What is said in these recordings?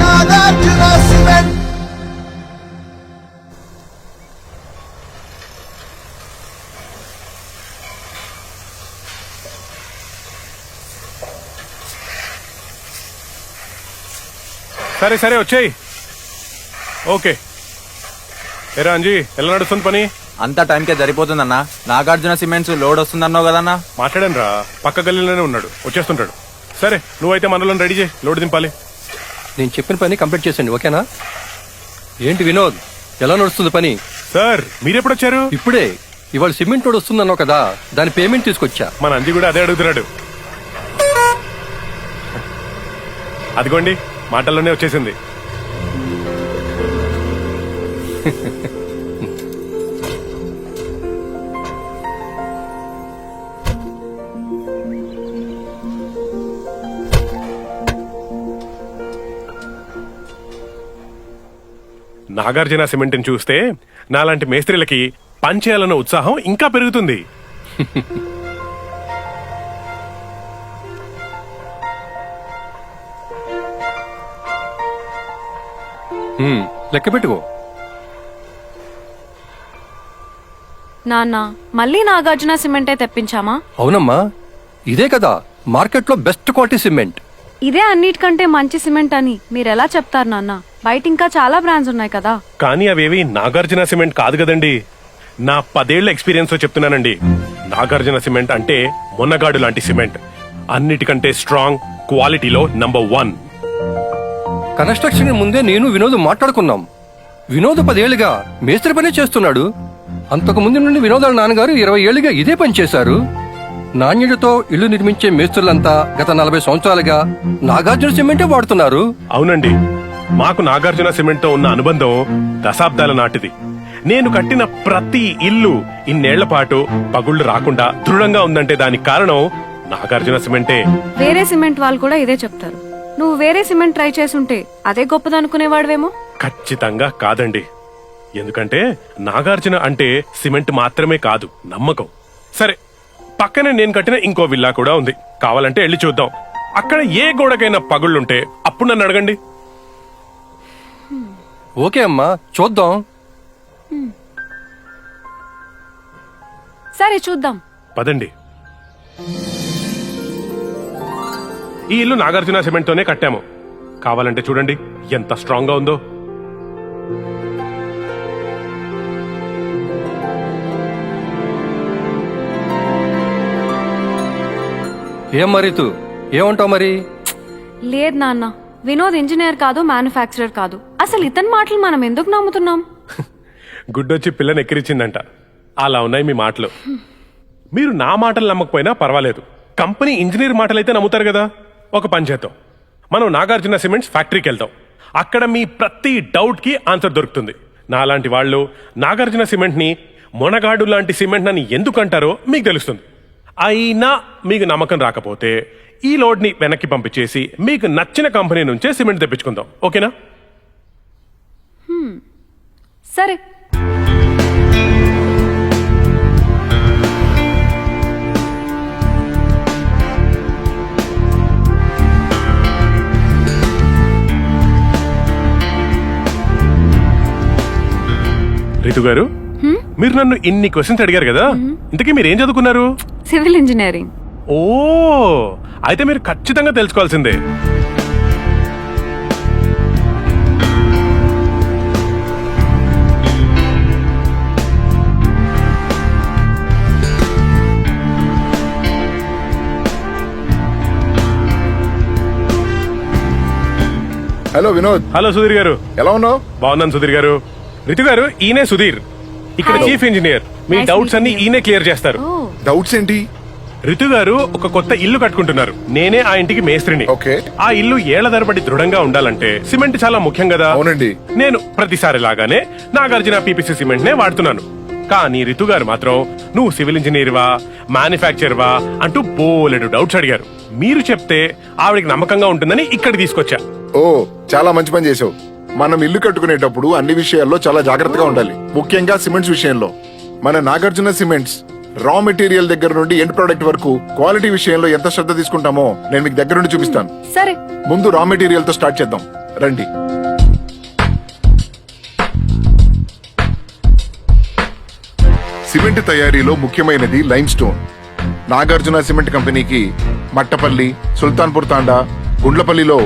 Nagarjuna cement. సరే సరే వచ్చేయి. ఓకే ఏరా అంజీ ఎలా నడుస్తుంది పని? అంతా టైంకే సరిపోతుందన్నా. నాగార్జున సిమెంట్స్ లోడ్ వస్తుందన్నావు కదన్నా. మాట్లాడాను రా, పక్క గల్లీలోనే ఉన్నాడు, వచ్చేస్తుంటాడు. సరే నువ్వైతే మనలో రెడీ చేయి, లోడ్ దింపాలి. నేను చెప్పిన పని కంప్లీట్ చేసండి, ఓకేనా? ఏంటి వినోద్, ఎలా నడుస్తుంది పని? సార్ మీరెప్పుడు వచ్చారు? ఇప్పుడే. ఇవాళ సిమెంట్ లోడ్ వస్తుందన్నావు కదా, దాని పేమెంట్ తీసుకొచ్చా. మన అంజీ కూడా అదే అడుగుతున్నాడు. అదిగోండి మాటల్లోనే వచ్చేసింది. నాగార్జున సిమెంట్ ని చూస్తే నాలాంటి మేస్త్రీలకి పనిచేయాలన్న ఉత్సాహం ఇంకా పెరుగుతుంది. లెక్క పెట్టుకో. నాన్న మళ్ళీ నాగార్జున సిమెంటే తెప్పించామా? అవునమ్మా, ఇదే కదా మార్కెట్లో బెస్ట్ క్వాలిటీ సిమెంట్. ఇదే అన్నిటికంటే మంచి సిమెంట్ అని మీరెలా చెప్తారు నాన్న? బయట ఇంకా చాలా బ్రాండ్స్ ఉన్నాయి కదా. కానీ అవేవి నాగార్జున సిమెంట్ కాదు కదండి. నా 10 ఏళ్ల ఎక్స్పీరియన్స్ తో చెప్తున్నానండి. నాగార్జున సిమెంట్ అంటే మొన్నగాడు లాంటి సిమెంట్. అన్నిటికంటే స్ట్రాంగ్, క్వాలిటీలో నంబర్ 1. కన్స్ట్రక్షన్ ముందే నేను వినోద్ మాట్లాడుకున్నాం. వినోద్ 10 ఏళ్లుగా మేస్త్రి పనే చేస్తున్నాడు. అంతకు ముందు నుండి వినోదాల నాన్నగారు 20 ఏళ్లుగా ఇదే పని చేశారు. నాణ్యతతో ఇల్లు నిర్మించే మేస్త్రులంతా గత 40 సంవత్సరాలుగా నాగార్జున సిమెంటే వాడుతున్నారు. అవునండి, మాకు నాగార్జున సిమెంట్ తో ఉన్న అనుబంధం దశాబ్దాల నాటిది. నేను కట్టిన ప్రతి ఇల్లు ఇన్నేళ్ల పాటు పగుళ్లు రాకుండా దృఢంగా ఉందంటే దానికి కారణం నాగార్జున సిమెంటే. వేరే సిమెంట్ వాళ్ళు కూడా ఇదే చెప్తారు. నువ్వు వేరే సిమెంట్ ట్రై చేసుంటే అదే గొప్పదనుకునేవాడువేమో. ఖచ్చితంగా కాదండి. ఎందుకంటే నాగార్జున అంటే సిమెంట్ మాత్రమే కాదు, నమ్మకం. సరే, పక్కనే నేను కట్టిన ఇంకో విల్లా కూడా ఉంది. కావాలంటే వెళ్ళి చూద్దాం. అక్కడ ఏ గోడకైనా పగుళ్ళుంటే అప్పుడు నన్ను అడగండి. ఓకే అమ్మా, చూద్దాం. సరే చూద్దాం, పదండి. ఈ ఇల్లు నాగార్జున సిమెంట్ తోనే కట్టాము. కావాలంటే చూడండి ఎంత స్ట్రాంగ్ గా ఉందో. ఏం మరితు, ఏమంటావు మరి? లేదు నాన్న, వినోద్ ఇంజనీర్ కాదు, మ్యానుఫ్యాక్చరర్ కాదు. అసలు ఇతని మాటలు మనం ఎందుకు నమ్ముతున్నాం? గుడ్డొచ్చి పిల్లని ఎక్కిరించిందంట. అలా ఉన్నాయి మీ మాటలు. మీరు నా మాటలు నమ్మకపోయినా పర్వాలేదు, కంపెనీ ఇంజనీర్ మాటలైతే నమ్ముతారు కదా. ఒక పని చేద్దాం, మనం నాగార్జున సిమెంట్స్ ఫ్యాక్టరీకి వెళ్దాం. అక్కడ మీ ప్రతి డౌట్ కి ఆన్సర్ దొరుకుతుంది. నాలాంటి వాళ్ళు నాగార్జున సిమెంట్ ని మొనగాడు లాంటి సిమెంట్ అని ఎందుకు అంటారో మీకు తెలుస్తుంది. అయినా మీకు నమ్మకం రాకపోతే ఈ లోడ్ ని వెనక్కి పంపించేసి మీకు నచ్చిన కంపెనీ నుంచే సిమెంట్ తెప్పించుకుందాం, ఓకేనా? సరే. రితు గారు, మీరు నన్ను ఇన్ని క్వశ్చన్స్ అడిగారు కదా, ఇంతకీ మీరు ఏం చదువుకున్నారు? Civil engineering. ఓ, అయితే మీరు ఖచ్చితంగా తెలుసుకోవాల్సిందే. హలో వినోద్. హలో సుధీర్ గారు. ఎలా ఉన్నావు? బాగున్నాను సుధీర్ గారు. రితు గారు, ఈయనే సుధీర్, ఇక్కడ చీఫ్ ఇంజనీర్. మీ డౌట్స్ అన్ని ఈయనే క్లియర్ చేస్తారు. డౌట్స్ ఏంటి? రితు గారు ఒక కొత్త ఇల్లు కట్టుకుంటున్నారు. నేనే ఆ ఇంటికి మేస్త్రిని. ఓకే. ఆ ఇల్లు ఏళ్ల తరబడి దృఢంగా ఉండాలంటే సిమెంట్ చాలా ముఖ్యం కదా. అవునండి. నేను ప్రతిసారి లాగానే నాగార్జున పీపీసీ సిమెంట్ నే వాడుతున్నాను. కానీ రితు గారు మాత్రం నువ్వు సివిల్ ఇంజనీర్ వా, మ్యానుఫ్యాక్చర్ వా అంటూ బోలెడు డౌట్స్ అడిగారు. మీరు చెప్తే ఆవిడకి నమ్మకంగా ఉంటుందని ఇక్కడ తీసుకొచ్చా. ఓ, చాలా మంచి పని చేసావు. మనం ఇల్లు కట్టుకునేటప్పుడు అన్ని విషయాల్లో చాలా జాగ్రత్తగా ఉండాలి, ముఖ్యంగా సిమెంట్స్ విషయంలో. మన నాగార్జున సిమెంట్స్ రా మెటీరియల్ దగ్గర నుండి ఎండ్ ప్రోడక్ట్ వరకు క్వాలిటీ విషయంలో ఎంత శ్రద్ధ తీసుకుంటామో నేను మీకు దగ్గర నుండి చూపిస్తాను. సరే. ముందు రా మెటీరియల్ తో స్టార్ట్ చేద్దాం రండి. సిమెంట్ తయారీలో ముఖ్యమైనది లైమ్ స్టోన్. నాగార్జున సిమెంట్ కంపెనీకి మట్టపల్లి, సుల్తాన్పూర్ తాండా, గుండ్లపల్లిలో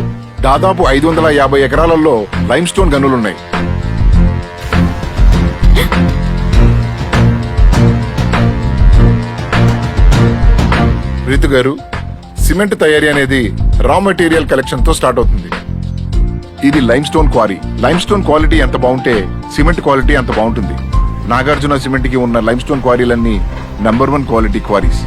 దాదాపు 550 ఎకరాలలో లైమ్ స్టోన్ గనులున్నాయి. రితు గారు, సిమెంట్ తయారీ అనేది రా మెటీరియల్ కలెక్షన్ తో స్టార్ట్ అవుతుంది. ఇది lime stone quarry. Lime stone quality ఎంత బాగుంటే సిమెంట్ క్వాలిటీ అంత బాగుంటుంది. నాగార్జున సిమెంట్ కి ఉన్న లైమ్ స్టోన్ క్వారీలన్నీ నంబర్ 1 క్వాలిటీ క్వారీస్.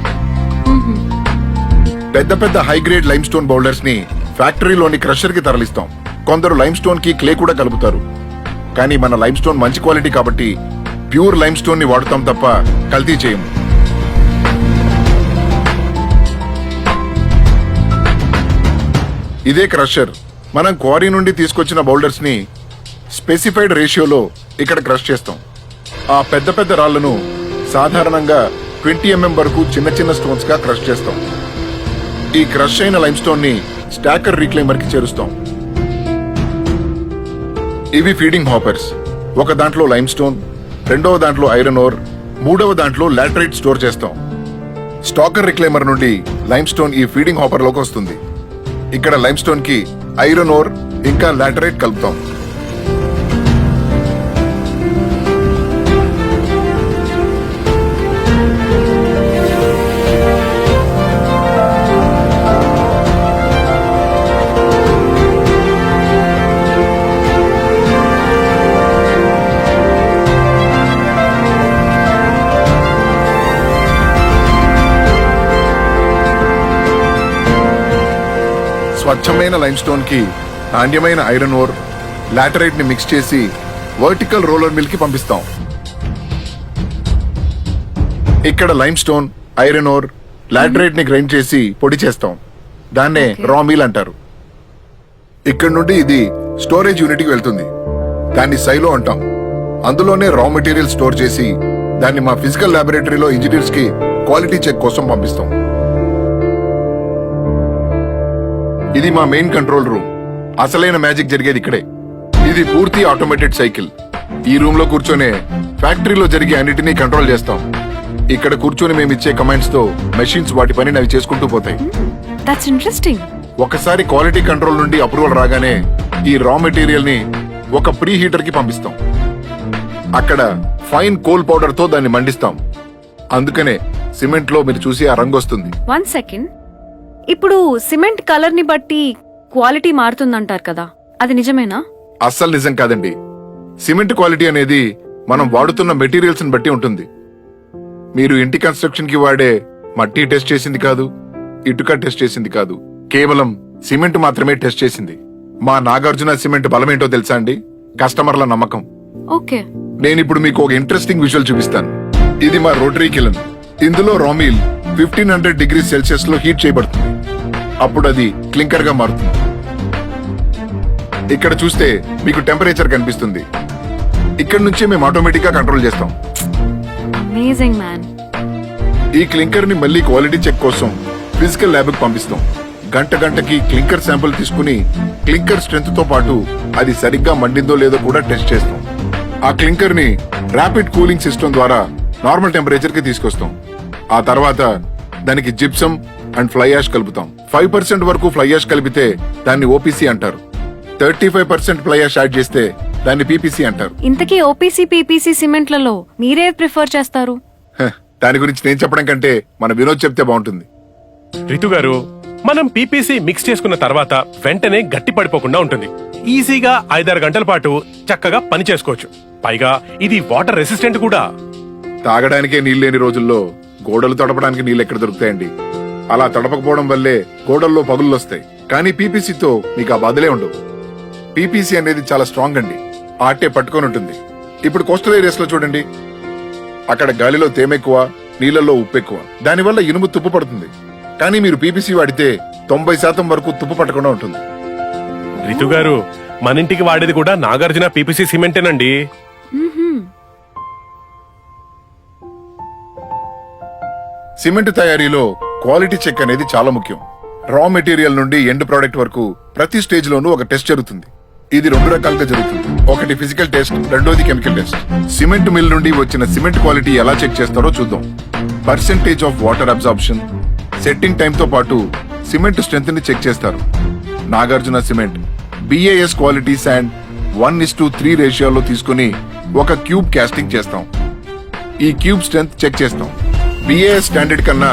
పెద్ద పెద్ద high grade limestone boulders ని ఫ్యాక్టరీలోని క్రషర్ కి తరలిస్తాం. కొందరు లైమ్ స్టోన్ కి క్లే కూడా కలుపుతారు. కానీ మన లైమ్ స్టోన్ మంచి క్వాలిటీ కాబట్టి ప్యూర్ లైమ్ స్టోన్ ని వాడుతాం తప్ప కల్తీ చేయము. ఇదే క్రషర్. మనం క్వారీ నుండి తీసుకొచ్చిన బౌల్డర్స్ ని స్పెసిఫైడ్ రేషియోలో ఇక్కడ క్రష్ చేస్తాం. ఆ పెద్ద పెద్ద రాళ్లను సాధారణంగా 20 mm వరకు చిన్న చిన్న స్టోన్స్ గా క్రష్ చేస్తాం. ఈ క్రష్ అయిన లైమ్ స్టోన్ ని స్టాకర్ రీక్లైమర్ కి చేరుస్తాం. ఇవి ఫీడింగ్ హాపర్స్. ఒక దాంట్లో లైమ్ స్టోన్, రెండవ దాంట్లో ఐరన్ ఓర్, మూడవ దాంట్లో లాటరైట్ స్టోర్ చేస్తాం. స్టాకర్ రిక్లైమర్ నుండి లైమ్ స్టోన్ ఈ ఫీడింగ్ హాపర్ లోకి వస్తుంది. ఇక్కడ లైమ్ స్టోన్ కి ఐరన్ ఓర్ ఇంకా లాటరైట్ కలుపుతాం. స్వచ్ఛమైన లైమ్ స్టోన్ కి నాణ్యమైన ఐరన్ ఓర్, లాటరైట్ ని మిక్స్ చేసి వర్టికల్ రోలర్ మిల్ కి పంపిస్తాం. ఇక్కడ lime stone, iron ore, laterite ని గ్రైండ్ చేసి పొడి చేస్తాం. దాన్నే రా మిల్ అంటారు. ఇక్కడ నుండి ఇది స్టోరేజ్ యూనిట్ కి వెళ్తుంది. దాన్ని సైలో అంటాం. అందులోనే రా మెటీరియల్ స్టోర్ చేసి దాన్ని మా ఫిజికల్ ల్యాబొరేటరీలో ఇంజనీర్స్ కి క్వాలిటీ చెక్ కోసం పంపిస్తాం. ఇది మా మెయిన్ కంట్రోల్ రూమ్. అసలైన మ్యాజిక్ జరిగేది ఇక్కడే. ఇది పూర్తి ఆటోమేటెడ్ సైకిల్. ఈ రూమ్ లో కూర్చొనే ఫ్యాక్టరీలో జరిగే అన్నిటినీ కంట్రోల్ చేస్తాం. ఇక్కడ కూర్చొని మేము ఇచ్చే కమాండ్స్ తో మెషిన్స్ వాటి పనిని అవి చేసుకుంటూ పోతాయి. That's interesting. ఒకసారి క్వాలిటీ కంట్రోల్ నుండి అప్రూవల్ రాగానే ఈ రా మెటీరియల్ ని ఒక ప్రీ హీటర్ కి పంపిస్తాం. అక్కడ ఫైన్ కోల్ పౌడర్ తో దాన్ని మండిస్తాం. అందుకనే సిమెంట్ లో మీరు చూసి ఆ రంగు వస్తుంది. 1 సెకండ్. ఇప్పుడు సిమెంట్ కలర్ ని బట్టి క్వాలిటీ మారుతుందంటారు కదా, అది నిజమేనా? అస్సలు నిజం కాదండి. సిమెంట్ క్వాలిటీ అనేది మనం వాడుతున్న మెటీరియల్స్ ని బట్టి ఉంటుంది. మీరు ఇంటి కన్స్ట్రక్షన్ కి వాడే మట్టి టెస్ట్ చేసింది కాదు, ఇటుక టెస్ట్ చేసింది కాదు, కేవలం సిమెంట్ మాత్రమే టెస్ట్ చేసింది. మా నాగార్జున సిమెంట్ బలమేంటో తెలుసా అండి? కస్టమర్ల నమ్మకం. ఓకే. నేనిప్పుడు మీకు ఒక ఇంట్రెస్టింగ్ విజువల్ చూపిస్తాను. ఇది మా రోటరీ కిలన్. ఇందులో రామీల్ 1500 డిగ్రీ సెల్సియస్ లో హీట్ చేయబడుతుంది. అప్పుడు అది క్లింకర్ గా మారుతుంది. ఇక్కడ చూస్తే మీకు టెంపరేచర్ కనిపిస్తుంది. ఇక్కడ నుంచి మేము ఆటోమేటిక్ గా కంట్రోల్ చేస్తాం. Amazing man. ఈ క్లింకర్ ని మళ్ళీ క్వాలిటీ చెక్ కోసం ఫిజికల్ ల్యాబ్ కి పంపిస్తాం. గంటకి క్లింకర్ శాంపుల్ తీసుకుని క్లింకర్ స్ట్రెంత్ తో పాటు అది సరిగ్గా మండిందో లేదో కూడా టెస్ట్ చేస్తాం. ఆ క్లింకర్ ని ర్యాపిడ్ కూలింగ్ సిస్టమ్ ద్వారా నార్మల్ టెంపరేచర్ కి తీసుకొస్తాం. ఆ తర్వాత దానికి జిప్సమ్ అండ్ ఫ్లై యాష్ కలుపుతాం. 5% వరకు ఫ్లై యాష్ కలిపితే దాన్ని ఓపీసీ అంటారు. 35% ఫ్లై యాష్ యాడ్ చేస్తే దాన్ని పీపీసీ అంటారు. ఇంతకీ ఓపీసీ పీపీసీ సిమెంట్లలో మీరే ప్రిఫర్ చేస్తారు? దాని గురించి నేను చెప్పడం కంటే మన వినోద్ చెప్తే బాగుంటుంది. రితు గారు, మనం పీపీసీ మిక్స్ చేసుకున్న తర్వాత వెంటనే గట్టి పడిపోకుండా ఉంటుంది. ఈజీగా 5-6 గంటల పాటు చక్కగా పని చేసుకోవచ్చు. పైగా ఇది వాటర్ రెసిస్టెంట్ కూడా. తాగడానికే నీళ్ళు లేని రోజుల్లో గోడలు తడపడానికి నీళ్ళు ఎక్కడ దొరుకుతాయండి? అలా తడపకపోవడం వల్లే గోడల్లో పగుళ్ళు వస్తాయి. కానీ పీపీసీతో మీకు ఆ బాధలే ఉండవు. పీపీసీ అనేది చాలా స్ట్రాంగ్ అండి. ఆటే పట్టుకొని ఉంటుంది. ఇప్పుడు కోస్టల్ ఏరియాస్ లో చూడండి, అక్కడ గాలిలో తేమ ఎక్కువ, నీళ్లలో ఉప్పు ఎక్కువ. దానివల్ల ఇనుము తుప్పు పడుతుంది. కానీ మీరు పీపీసీ వాడితే 90% వరకు తుప్పు పట్టకుండా ఉంటుంది. రితు గారు, మన ఇంటికి వాడేది కూడా నాగార్జున పీపీసీ సిమెంటేనండి. సిమెంట్ తయారీలో క్వాలిటీ చెక్ అనేది చాలా ముఖ్యం. రా మెటీరియల్ నుండి ఎండ్ ప్రోడక్ట్ వరకు ప్రతి స్టేజ్ లోనూ ఒక టెస్ట్ జరుగుతుంది. ఇది 2 రకాలుగా జరుగుతుంది. ఒకటి ఫిజికల్ టెస్ట్, రెండోది కెమికల్ టెస్ట్. సిమెంట్ మిల్ నుండి వచ్చిన సిమెంట్ క్వాలిటీ ఎలా చెక్ చేస్తారో చూద్దాం. Percentage of water absorption, setting time తో పాటు సిమెంట్ స్ట్రెంత్ ని చెక్ చేస్తారు. Nagarjuna cement BAS quality sand 1:3 రేషియోలో తీసుకుని ఒక క్యూబ్ కాస్టింగ్ చేస్తాం. ఈ క్యూబ్ స్ట్రెంత్ చెక్ చేస్తాం. BAS స్టాండర్డ్ కన్నా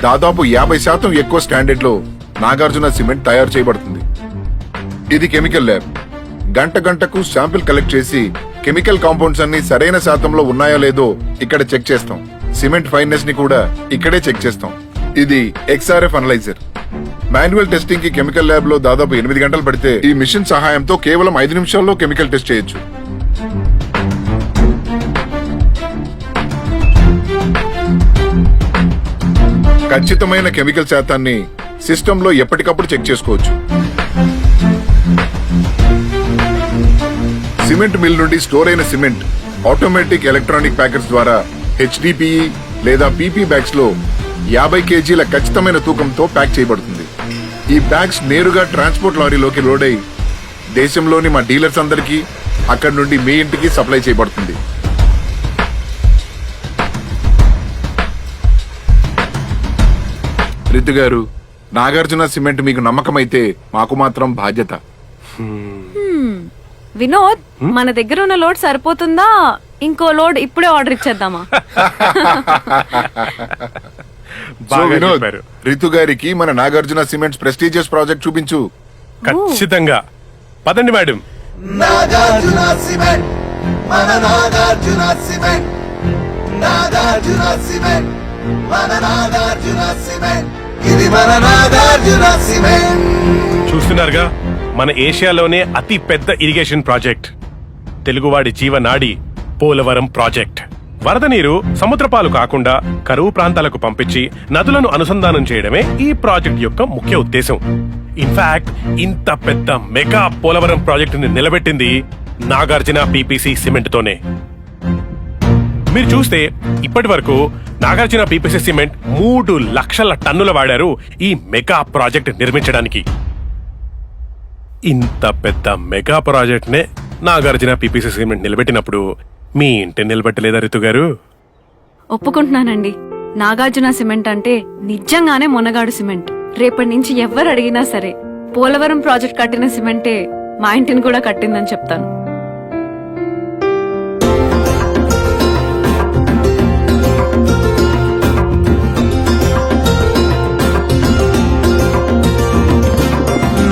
దాదాపు 50% ఎక్కువ స్టాండర్డ్ లో నాగార్జున సిమెంట్ తయారు చేయబడుతుంది. ఇది కెమికల్ ల్యాబ్. గంటకు శాంపిల్ కలెక్ట్ చేసి కెమికల్ కాంపౌండ్స్ అన్ని సరైన శాతంలో ఉన్నాయా లేదో ఇక్కడ చెక్ చేస్తాం. సిమెంట్ ఫైన్నెస్ ని కూడా ఇక్కడే చెక్ చేస్తాం. ఇది XRF అనలైజర్. మాన్యువల్ టెస్టింగ్ కి కెమికల్ ల్యాబ్ లో దాదాపు 8 గంటలు పడితే ఈ మిషన్ సహాయంతో కేవలం 5 నిమిషాల్లో కెమికల్ టెస్ట్ చేయొచ్చు. ఖచ్చితమైన కెమికల్ శాతాన్ని సిస్టమ్ లో ఎప్పటికప్పుడు చెక్ చేసుకోవచ్చు. సిమెంట్ మిల్ నుండి స్టోర్ అయిన సిమెంట్ ఆటోమేటిక్ ఎలక్ట్రానిక్ ప్యాకెట్స్ ద్వారా HDPE లేదా PP బ్యాగ్స్ లో 50 kgల ఖచ్చితమైన తూకంతో ప్యాక్ చేయబడుతుంది. ఈ బ్యాగ్స్ నేరుగా ట్రాన్స్పోర్ట్ లారీలోకి లోడ్ అయి దేశంలోని మా డీలర్స్ అందరికీ అక్కడి నుండి మీ ఇంటికి సప్లై చేయబడుతుంది. రితు గారు, నాగార్జున సిమెంట్ మీకు నమ్మకమైతే మాకు మాత్రం బాధ్యత. వినోద్, మన దగ్గర ఉన్న లోడ్ సరిపోతుందా? ఇంకో లోడ్ ఇప్పుడే ఆర్డర్ ఇచ్చేద్దామా? సో వినోద్, రితు గారికి మన నాగార్జున సిమెంట్స్ ప్రెస్టీజియస్ ప్రాజెక్ట్ చూపించు. ఖచ్చితంగా. పదండి మేడం. నాగార్జున సిమెంట్, మన నాగార్జున సిమెంట్. నాగార్జున సిమెంట్, మన నాగార్జున సిమెంట్. ఇది మన నాగార్జున సిమెంట్. చూస్తున్నారుగా, మన ఏషియాలోనే అతి పెద్ద ఇరిగేషన్ ప్రాజెక్ట్, తెలుగువాడి జీవనాడి పోలవరం ప్రాజెక్ట్. వరద నీరు సముద్రపాలు కాకుండా కరువు ప్రాంతాలకు పంపించి నదులను అనుసంధానం చేయడమే ఈ ప్రాజెక్ట్ యొక్క ముఖ్య ఉద్దేశం. ఇన్ఫాక్ట్ ఇంత పెద్ద మెగా పోలవరం ప్రాజెక్టుని నిలబెట్టింది నాగార్జున PPC సిమెంట్ తోనే. మీరు చూస్తే ఇప్పటి వరకు నాగార్జున PPC సిమెంట్ 3 లక్షల టన్నుల వాడారు ఈ మెగా ప్రాజెక్ట్ నిర్మించడానికి. ఇంత పెద్ద మెగా ప్రాజెక్ట్ నే నాగార్జున PPC సిమెంట్ నిలబెట్టినప్పుడు మీ ఇంటి నిలబెట్టలేదా రితు గారు? ఒప్పుకుంటున్నానండి, నాగార్జున సిమెంట్ అంటే నిజంగానే మొనగాడు సిమెంట్. రేపటి నుంచి ఎవరు అడిగినా సరే పోలవరం ప్రాజెక్ట్ కట్టిన సిమెంటే మా ఇంటిని కూడా కట్టిందని చెప్తాను.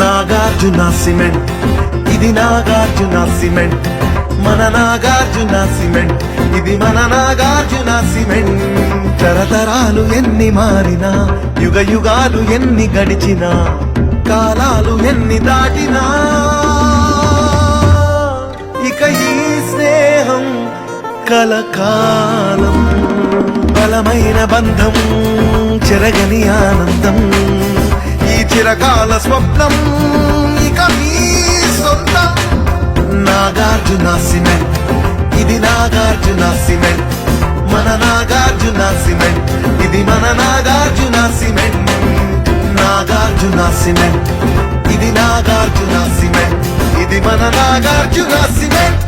నాగార్జున సిమెంట్, ఇది నాగార్జున సిమెంట్. మన నాగార్జున సిమెంట్, ఇది మన నాగార్జున సిమెంట్. తరతరాలు ఎన్ని మారినా, యుగ యుగాలు ఎన్ని గడిచినా, కాలాలు ఎన్ని దాటినా, ఇక ఈ స్నేహం కలకాలం. బలమైన బంధం, చెరగని ఆనందం, ఈ చిరకాల స్వప్నం ఇక మీ సొంతం. నాగార్జున సిమెంట్, ఇది నాగార్జున సిమెంట్. మన నాగార్జున సిమెంట్, ఇది మన నాగార్జున సిమెంట్. నాగార్జున సిమెంట్, ఇది నాగార్జున సిమెంట్. ఇది మన నాగార్జున సిమెంట్.